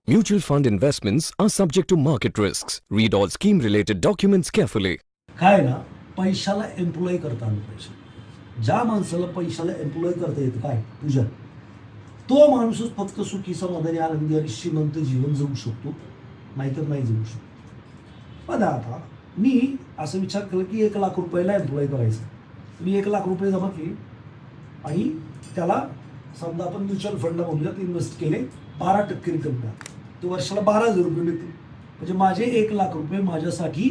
Mutual fund investments are subject to market risks. Read all scheme related documents carefully. काय ना, पैशाला employ करता आलं पाहिजे. ज्या माणसाला पैशाला एम्प्लॉय करता येतं काय तुझ्या, तो माणूसच फक्त सुखी समाधानी आनंदी आणि श्रीमंत जीवन जगू शकतो, नाहीतर नाही जगू शकतो. बघा आता मी असं विचार केला की 1,00,000 रुपयाला एम्प्लॉय करायचं. मी 1,00,000 रुपये जमा केले आणि त्याला समजा आपण म्युच्युअल फंडला म्हणूयात इन्व्हेस्ट केले, 12% रिटर्न मिळाला, तो वर्षाला 12,000 रुपये मिळतील. म्हणजे माझे 1,00,000 रुपये माझ्यासाठी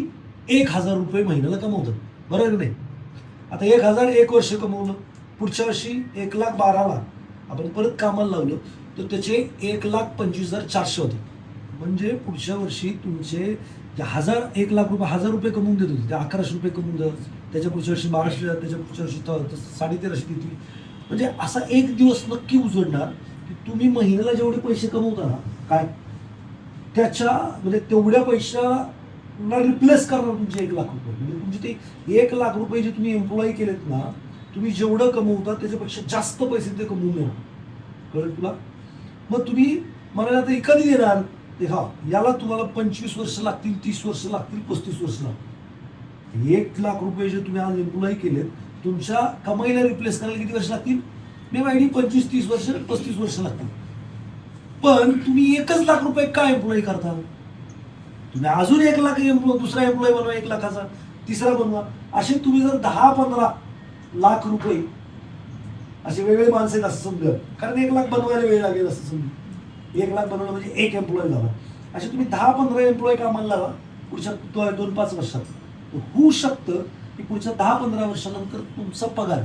1,000 रुपये महिन्याला कमवतात, बरोबर नाही. आता 1,000 एक वर्ष कमवलं, पुढच्या वर्षी 1,12,000 आपण परत कामाला लावलं तर त्याचे 1,25,400 होते. म्हणजे पुढच्या वर्षी तुमचे 1,00,000 रुपये 1,000 रुपये कमवून देत होते, ते 1,100 रुपये कमवून देतात. त्याच्या पुढच्या वर्षी 1,200, त्याच्या पुढच्या वर्षी 1,350 देतील. म्हणजे असा एक दिवस नक्की उजडणार की तुम्ही महिन्याला जेवढे पैसे कमवता ना, काय त्याच्या म्हणजे तेवढ्या पैशाला रिप्लेस करणार तुमचे 1,00,000 रुपये. म्हणजे तुमचे ते 1,00,000 रुपये जे तुम्ही एम्प्लॉय केलेत ना, तुम्ही जेवढं कमवता त्याच्यापेक्षा जास्त पैसे ते कमवून देणार. कळलं तुला? मग तुम्ही मला आता कधी देणार ते, हा याला तुम्हाला 25 वर्ष लागतील, 30 वर्ष लागतील, 35 वर्ष लागतील. 1,00,000 रुपये जे तुम्ही आज एम्प्लॉय केलेत तुमच्या कमाईला रिप्लेस करायला किती वर्ष लागतील? मी माहिती 25-30 वर्ष, 35 वर्ष लागतील. पण तुम्ही 1,00,000 रुपये का एम्प्लॉय करता? तुम्ही अजून 1,00,000 एम्प्लॉय, दुसरा एम्प्लॉय बनवा 1,00,000चा, तिसरा बनवा. असे तुम्ही जर 10-15 लाख रुपये असे वेगवेगळे माणसं आहेत असं समजा, कारण 1,00,000 बनवायला वेळ लागेल असं समजा. 1,00,000 बनवलं म्हणजे एक एम्प्लॉय झाला. असे तुम्ही 10-15 एम्प्लॉय कामाला लावा पुढच्या 2-5 वर्षात. होऊ शकतं की पुढच्या 10-15 वर्षानंतर तुमचा पगार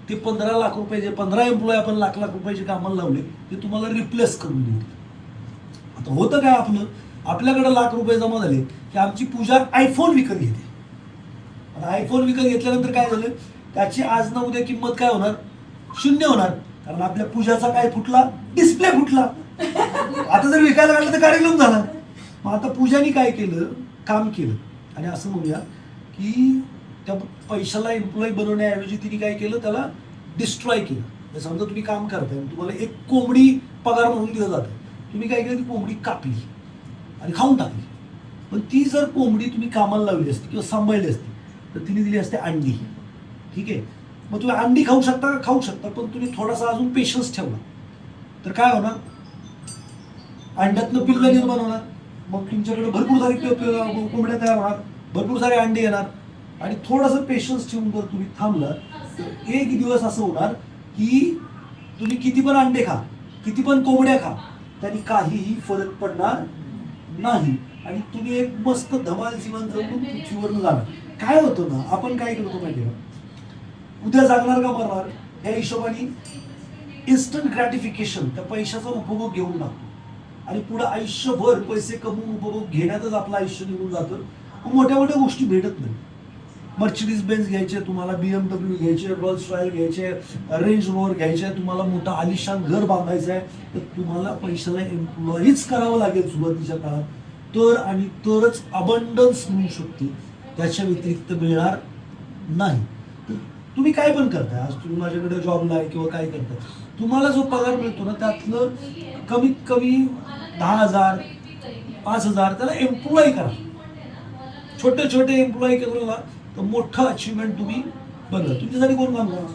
ते 15,00,000 रुपये, जे 15 एम्प्लॉय आपण लाख रुपयाचे कामाला लावले ते तुम्हाला रिप्लेस करून देईल. आता होतं काय, आपल्याकडे 1,00,000 रुपये जमा झाले की आमची पूजा आयफोन विकत घेते. आता आयफोन विकत घेतल्यानंतर काय झालं, त्याची आज ना उद्या किंमत काय होणार? 0 होणार. कारण आपल्या पूजाचा काय फुटला? डिस्प्ले फुटला. आता जर विकायला काढलं तर कार्यक्रम झाला. मग आता पूजाने काय केलं? काम केलं. आणि असं म्हणूया की त्या पैशाला एम्प्लॉय बनवण्याऐवजी तिने काय केलं, त्याला डिस्ट्रॉय केलं. समजा तुम्ही काम करताय, तुम्हाला एक कोंबडी पगार म्हणून दिलं जातं, तुम्ही काय केलं, ती कोंबडी कापली आणि खाऊन टाकली. पण ती जर कोंबडी तुम्ही कामाला लावली असती किंवा सांभाळली असती तर तिने दिली असते अंडी. ठीक आहे, मग तुम्ही अंडी खाऊ शकता का? खाऊ शकता, पण तुम्ही थोडासा अजून पेशन्स ठेवला तर काय होणार? अंड्यातनं पिल्लं निर्माण होणार, मग तुमच्याकडे भरपूर सारी कोंबड्या तयार होणार, भरपूर सारे अंडे येणार. आणि थोडंसं पेशन्स ठेवून जर तुम्ही थांबला तर एक दिवस असं होणार की तुम्ही किती पण अंडे खा, किती पण कोंबड्या खा, त्यांनी काहीही फरक पडणार नाही. आणि तुम्ही एक मस्त धमाल जीवन जगून पृथ्वीवरून जाणार. काय होतं ना, आपण काय करतो माहिती आहे का, उद्या जागणार का मरणार या हिशोबाने इन्स्टंट ग्रॅटिफिकेशन, त्या पैशाचा उपभोग घेऊन लागतो आणि पुढे आयुष्यभर पैसे कमवून उपभोग घेण्यातच आपलं आयुष्य निघून जातं. मोठ्या मोठ्या गोष्टी भेटत नाही. मर्सिडीज बेन्झ घ्यायचे तुम्हाला, BMW घ्यायचे, रोल्स रॉयल घ्यायचे, रेंज रोवर घ्यायचे, तुम्हाला मोठं आलिशान घर बांधायचं आहे, तर तुम्हाला पैशाला एम्प्लॉईज करावं लागेल सुरुवातीच्या काळात, तर आणि तरच अबंडन्स मिळू शकते. त्याच्या व्यतिरिक्त मिळणार नाही. तुम्ही काय पण करताय, आज तुम्ही माझ्याकडे जॉबला आहे किंवा काय करताय, तुम्हाला जो पगार मिळतो ना त्यातलं कमीत कमी 10,000 5,000 त्याला एम्प्लॉय करा. छोटे छोटे एम्प्लॉय केलं ना तर मोठं अचिव्हमेंट तुम्ही बनवा. तुमच्यासाठी कोण काम करणार?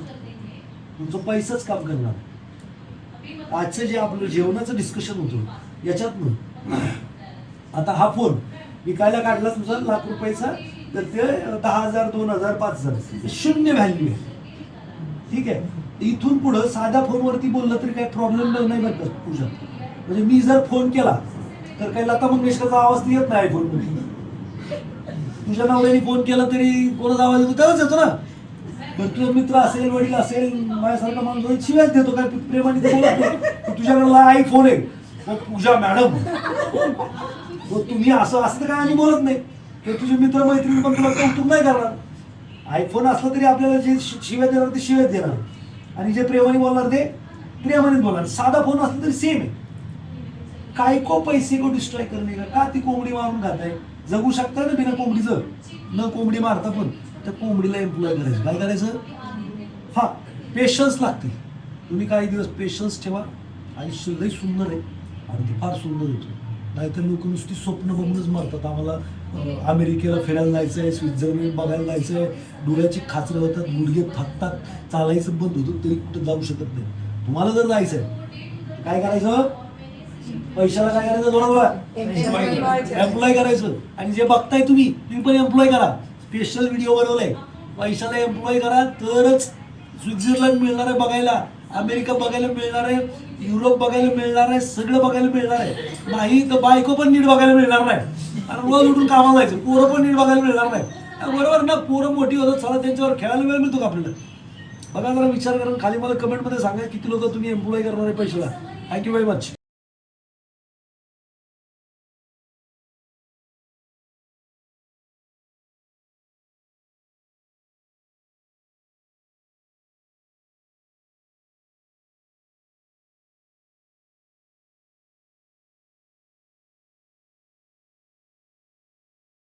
तुमचं पैसाच काम करणार. आजचं जे आपलं जेवणाचं डिस्कशन होतं याच्यातनं, आता हा फोन विकायला काढला तुमचा 1,00,000 रुपयाचा, तर ते 10,000 2,000 5,000 शून्य व्हॅल्यू आहे. ठीक आहे, इथून पुढं साध्या फोनवरती बोललं तरी काही प्रॉब्लेम नाही बरं का पूजा. म्हणजे मी जर फोन केला तर काही लता मंगेशकरचा आवाज येत नाही फोनमध्ये. तुझ्या नावाने फोन केला तरी कोणाचा आवाज येतो त्यालाच येतो ना. पण तुझा मित्र असेल, वडील असेल, माझ्यासारखा माणूस शिवायच देतो, काय प्रेमाने बोलतो. तुझ्याकडे आयफोन आहे, मग पूजा मॅडम मग तुम्ही असं असतं काय आणि बोलत नाही, तर तुझे मित्र मैत्रिणी पण तुला कौतुक नाही करणार. आयफोन असला तरी आपल्याला जे शिव्या देणार ते शिव्याच देणार, आणि जे प्रेमाने बोलणार ते प्रेमानेच बोलणार. साधा फोन असला तरी सेम आहे. काय को पैसे को डिस्ट्रॉय करणे का ती कोंबडी मारून खाताय? जगू शकता ना बिना कोंबडीचं, न कोंबडी मारता, पण त्या कोंबडीला एम्प्लॉय करायचं. काय करायचं? हा, पेशन्स लागतील. तुम्ही काही दिवस पेशन्स ठेवा, आयुष्य लई सुंदर आहे. आणि ते फार सुंदर होतं. नाहीतर लोक नुसती स्वप्न बघूनच मरतात. आम्हाला अमेरिकेला फिरायला जायचं आहे, स्वित्झर्लंड बघायला जायचं आहे, डोळ्याची खाचरं होतात, गुडघे थकतात, चालायचं बंद होतं तरी कुठं जाऊ शकत नाही. तुम्हाला जर जायचं आहे काय करायचं? पैशाला काय करायचं? जोरात एम्प्लॉय करायचं. आणि जे बघताय तुम्ही पण एम्प्लॉय करा. स्पेशल व्हिडिओ बनवलाय. पैशाला एम्प्लॉय करा तरच स्वित्झर्लंड मिळणार आहे बघायला, अमेरिका बघायला मिळणार आहे, युरोप बघायला मिळणार आहे, सगळं बघायला मिळणार आहे. नाही तर बायको पण नीट बघायला मिळणार नाही. आणि रोज उठून कामाला जायचं, पोरं पण नीट बघायला मिळणार नाही. बरोबर ना? पोरं मोठी होतात, चला त्यांच्यावर खेळायला वेळ मिळतो का आपल्याला? बघा जरा विचार करा. खाली मला कमेंटमध्ये सांगा किती लोक तुम्ही एम्प्लॉय करणार आहे पैशाला. Thank you very much.